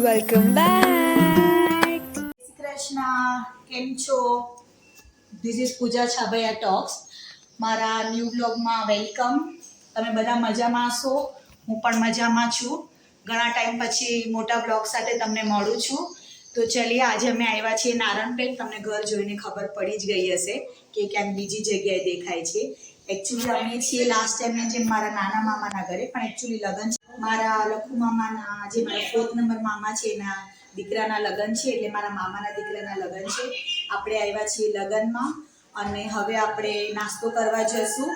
Welcome back. Shri Krishna, કેમ છો? This is Pooja Chhabaiya talks. મારા ન્યૂ બ્લોગમાં વેલકમ. તમે બધા મજામાં હશો? હું પણ મજામાં છું. ઘણા ટાઈમ પછી મોટા બ્લોગ સાથે તમને મળું છું. તો ચલીએ, આજે અમે આવ્યા છીએ નારણપેટ. તમને ઘર જોઈને ખબર પડી જ ગઈ હશે કે ક્યાંક બીજી જગ્યાએ દેખાય છે. એકચ્યુઅલી અમે છીએ લાસ્ટ ટાઈમે જેમ મારા નાના મામાના ઘરે, પણ એકચ્યુઅલી લગ્ન છે મારા લખુ મામાના, જે મારા 4th નંબર મામા છે એના દીકરાના લગ્ન છે, એટલે મારા મામાના દીકરાના લગ્ન છે. આપણે આવ્યા છીએ લગ્નમાં અને હવે આપણે નાસ્તો કરવા જશું.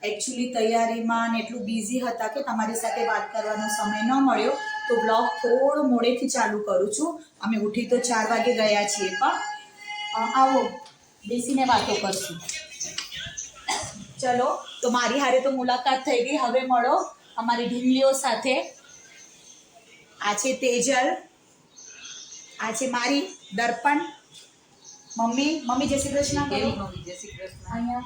એકચ્યુઅલી તૈયારીમાં ને એટલું બિઝી હતા કે તમારી સાથે વાત કરવાનો સમય ન મળ્યો, તો બ્લોગ થોડો મોડેથી ચાલુ કરું છું. અમે ઉઠી તો 4 વાગે ગયા છીએ, પણ આવો બેસીને વાતો કરશું. ચલો, તો મારી હારે તો મુલાકાત થઈ ગઈ. હવે મળો અમારી ઢીંગલીઓ સાથે. આ છે તેજલ, આ છે મારી દર્પણ. મમ્મી જય શ્રી કૃષ્ણ કરો. મમ્મી જય શ્રી કૃષ્ણ. અહીંયા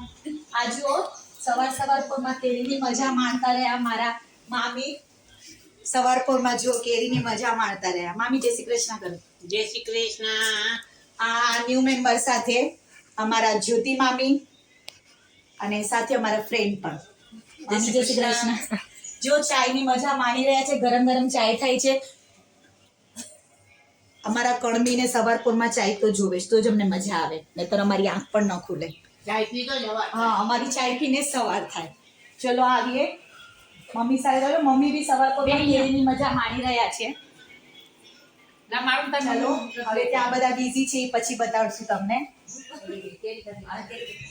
આ જુઓ, સવાર પોરમાં કેરીની મજા માણતા રહ્યા મારા મામી. સવાર પોરમાં જો કેરીની મજા માણતા રહ્યા. મામી જય શ્રી કૃષ્ણ કરો. જય શ્રી કૃષ્ણ. આ ન્યૂ મેમ્બર સાથે અમારા જ્યોતિ મામી અને સાથે અમારા ફ્રેન્ડ પણ. મામી જય શ્રી કૃષ્ણ. જો ચાયની મજા માણી રહ્યા છે, ગરમ ગરમ ચાય થાય છે. અમારા કણબીને સવાર પોરમાં ચાય તો જોવે જ, તો જ અમને મજા આવે, નહીતર અમારી આંખ પણ ન ખુલે. ચાય પી તો જવા. હા, અમારી ચાય પીને જ સવાર થાય. ચલો આવીએ મમ્મી સાથે. ગયો મમ્મી બી સવાર પોરમાં કેરીની મજા માણી રહ્યા છે. ના મારું તને ચલો, હવે ત્યાં બધા બિઝી છે, એ પછી બતાવશું તમને.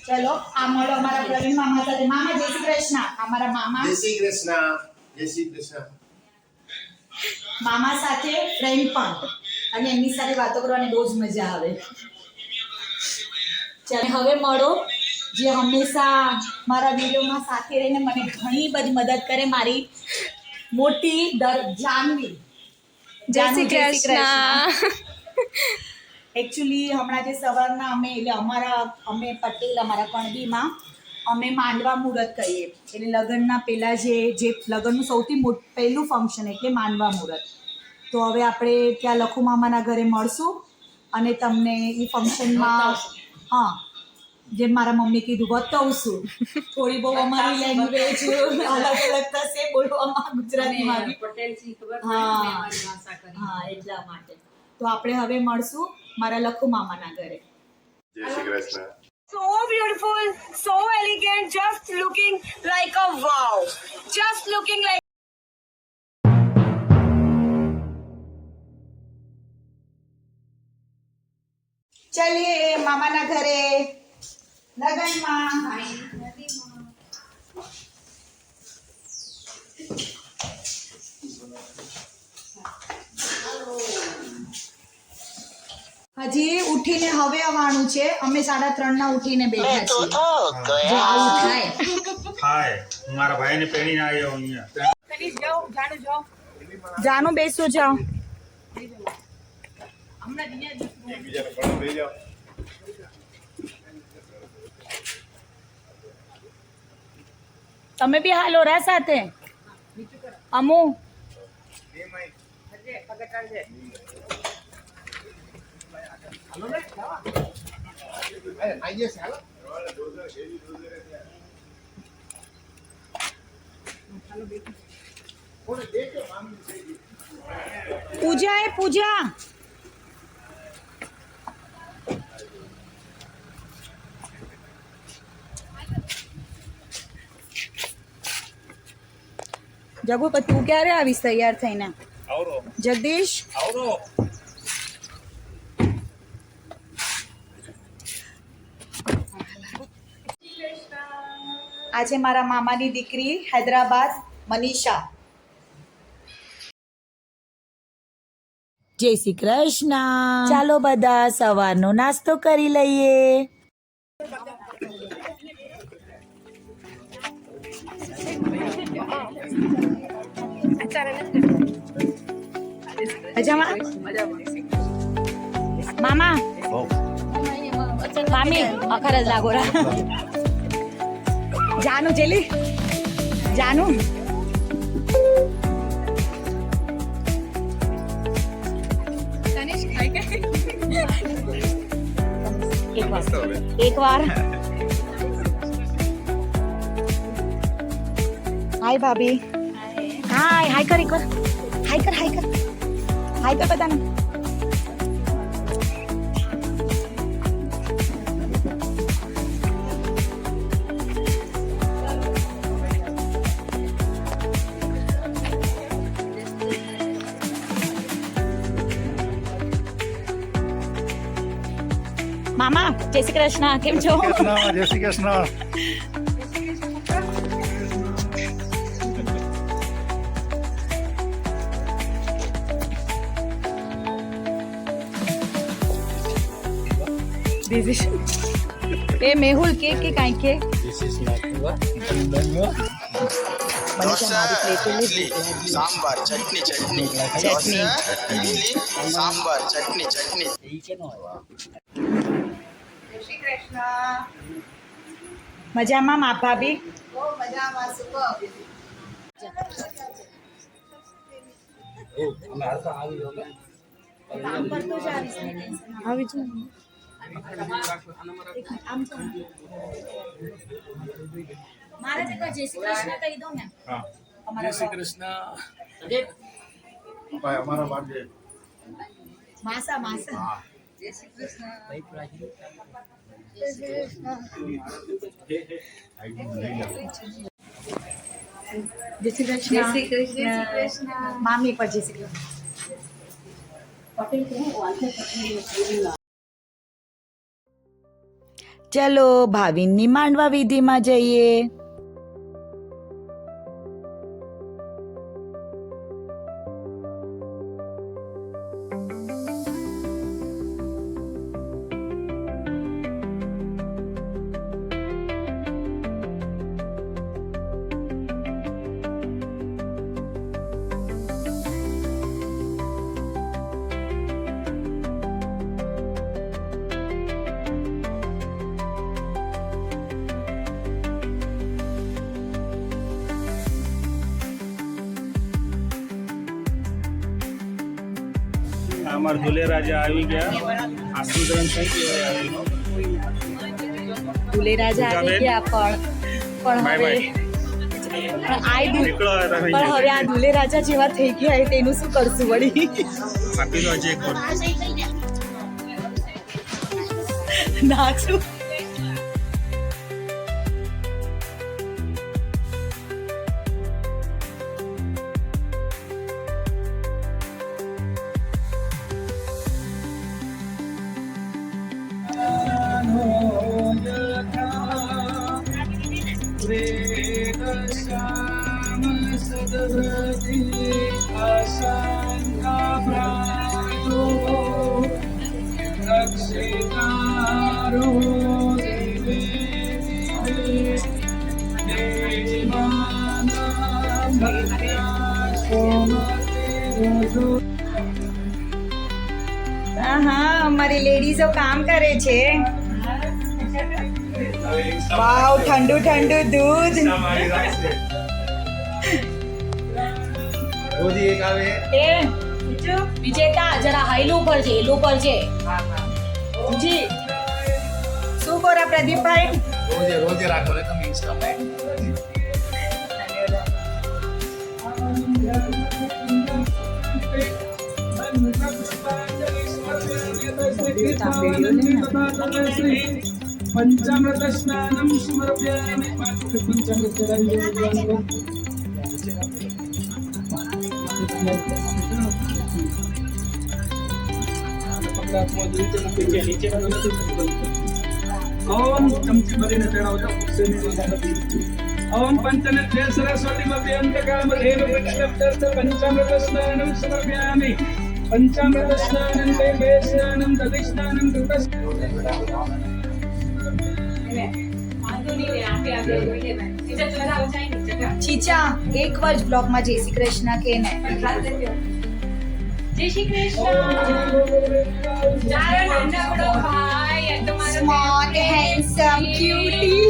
ચલો, આ મળો અમારા પ્રવીણ મામા સાથે. મામા જય શ્રી કૃષ્ણ. અમારા મામા, જય શ્રી કૃષ્ણ. જય શ્રી કૃષ્ણ. મામા સાથે ફ્રેન્ડ પણ, અને એમની સાથે વાતો કરવાની બહુ જ મજા આવે. ચાલો હવે મળો, જે હંમેશા મારા વિડીયોમાં સાથે રહીને મને ઘણી બધી મદદ કરે, મારી મોટી જાનવી. જય શ્રી કૃષ્ણ. એકચ્યુઅલી હમણાં જે સવારના અમે પટેલ, અમારા કણબીમાં અમે માંડવા મુહૂર્ત કહીએ, એટલે લગ્નના પહેલાં જે લગ્નનું સૌથી પહેલું ફંક્શન એટલે માંડવા મુહૂર્ત. તો હવે આપણે ત્યાં લખુ મામાના ઘરે મળશું અને તમને એ ફંક્શનમાં, હા, જેમ મારા મમ્મી કીધું, બતાવશું. થોડી બહુ અમારી લેંગ્વેજ અલગ થશે બોલવામાં, ગુજરાતીમાં બી. પટેલ થી ખબર પડે હા. ને અમારી ભાષા કરી. હા, એટલા માટે. તો આપણે હવે મળશું મારા લખુ મામાના ઘરે. જય Shri Krishna. So beautiful, so elegant, just looking like a wow. Just looking like ચલીએ મામાના ઘરે લગનમાં. હજી ઉઠીને હવે આવવાનું છે. અમે 3:30 ના ઉઠીને બેઠા છીએ. જો આવું થાય. હાય, હું મારા ભાઈને પેણીને આવ્યો અહીંયા. જાનું બેસું જાઓ. એકબીજાને પણ લઈ જાઓ. તમે બી હાલો રા સાથે. અમુ પૂજા એ પૂજા. જગુ, તું ક્યારે આવીશ તૈયાર થઈને? આવરો જગદીશ, આવરો. આજે મારા મામાની દીકરી હૈદરાબાદ, મનીષા. જય શ્રી કૃષ્ણ. ચાલો બધા સવારનો નાસ્તો કરી લઈએ. મજામાં મામા? મામી અખર જ લાગો રા. જાનું જેલી જાનું એક વાર હાય ભાભી હાય કર એક વાર હાય કર બધાને મામા જય શ્રી કૃષ્ણ કેમ છો જય શ્રી કૃષ્ણ એ મેહુલ કે કાંઈ કે सांबर चटनी चटनी ચટણી इडली सांबर चटनी चटनी મજામાં મા ભાભી આવી છું મારે જય શ્રી કૃષ્ણ કહી દો ને જય શ્રી કૃષ્ણ ભાઈ અમારા માટે માસા જય શ્રી કૃષ્ણ મામી પર જય શ્રી કૃષ્ણ ચલો ભાવિનની માંડવા વિધિમાં જઈએ અમારા દુલે રાજા આવી ગયા આશીર્વાદ થઈ ગયો દુલે રાજા આવી ગયા પણ બાય હવે બાય નીકળો પણ હવે આ દુલે રાજા જેવા થઈ ગયા હોય તેનું શું કરશું વળી આપી દો હજી એક વાર નાચું હા અમારી લેડીઝો કામ કરે છે વાવ ઠંડુ ઠંડુ દૂધ એ વિજેતા જરા હાઈલું પર છે એલું પર છે જી શું બોરા પ્રદીપભાઈ रोजे राखो ने तुम इंस्टा पे पंचामृत स्नानं समर्पयामि पंचामृत ओम चमची भरीने चढ़ाओ ओम पंचनेत्रे सरस्वती मभ्यंतकामधेव वृक्षलब्धस्य पंचामृत स्नानं समर्पयामि पंचामृत स्नानं देवे स्नानं दधिस्नानं ચીચા એક વર્ષ બ્લોગમાં જય શ્રી કૃષ્ણ કે ને જય શ્રી કૃષ્ણ તારો નાનકડો ભાઈ આ તો મારો સ્મોલ હેન્ડસમ ક્યુટી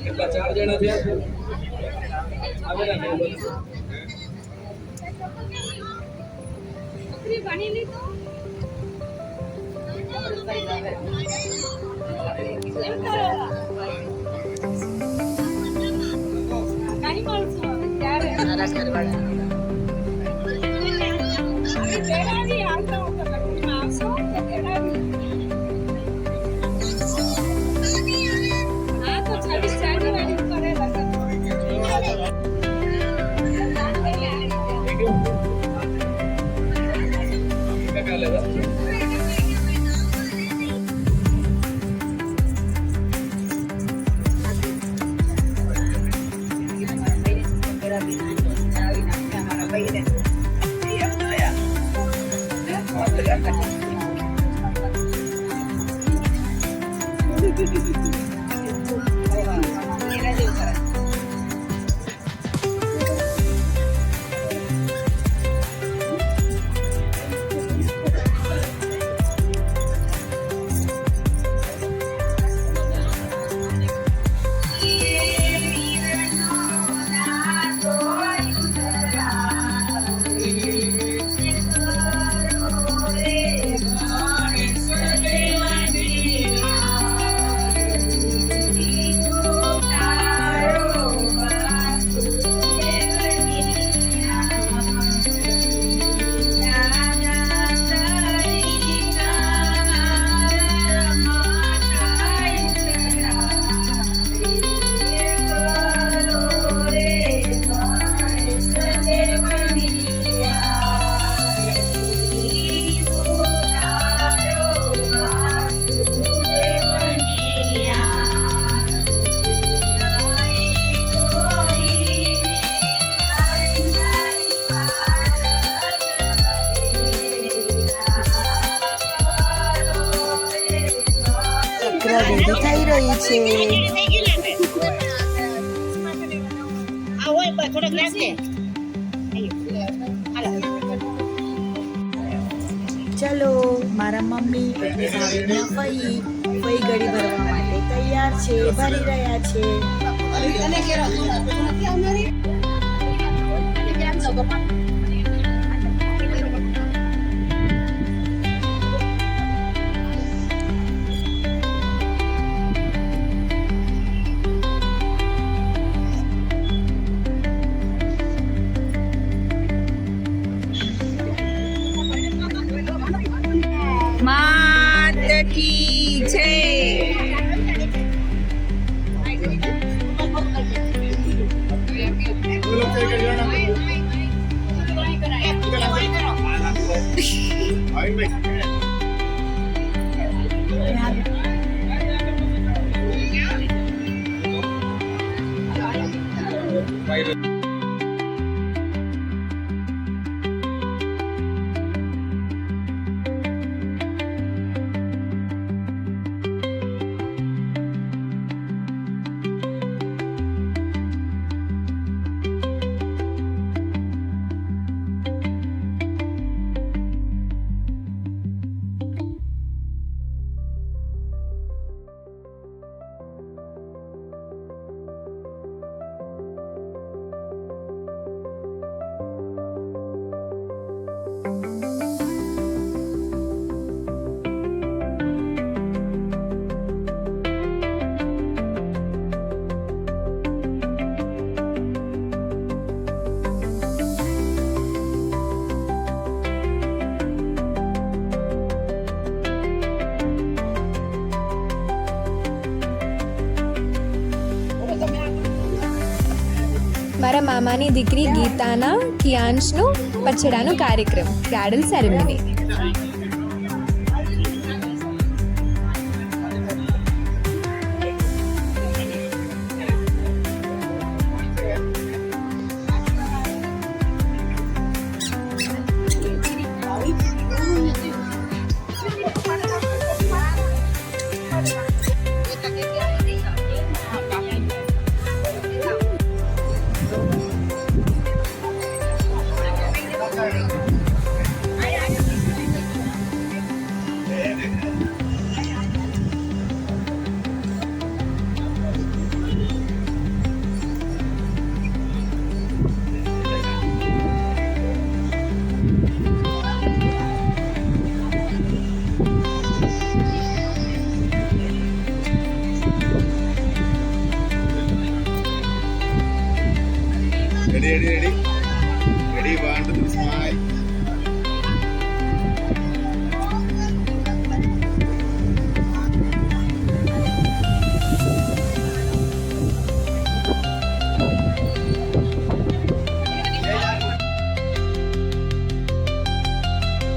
કેટલા 4 જણા થયા આવેલા ને બધું રેડી થઈ રહી છે. ચલો મારા મમ્મી એટલે ભાવિના ફઈ ગળી ભરવા માટે તૈયાર છે, ભરી રહ્યા છે. માતા કી જય. મારા મામાની દીકરી ગીતાના કિયાંશનો પછડાનો કાર્યક્રમ બ્રાઇડલ સેરેમની. 1 2 3 smile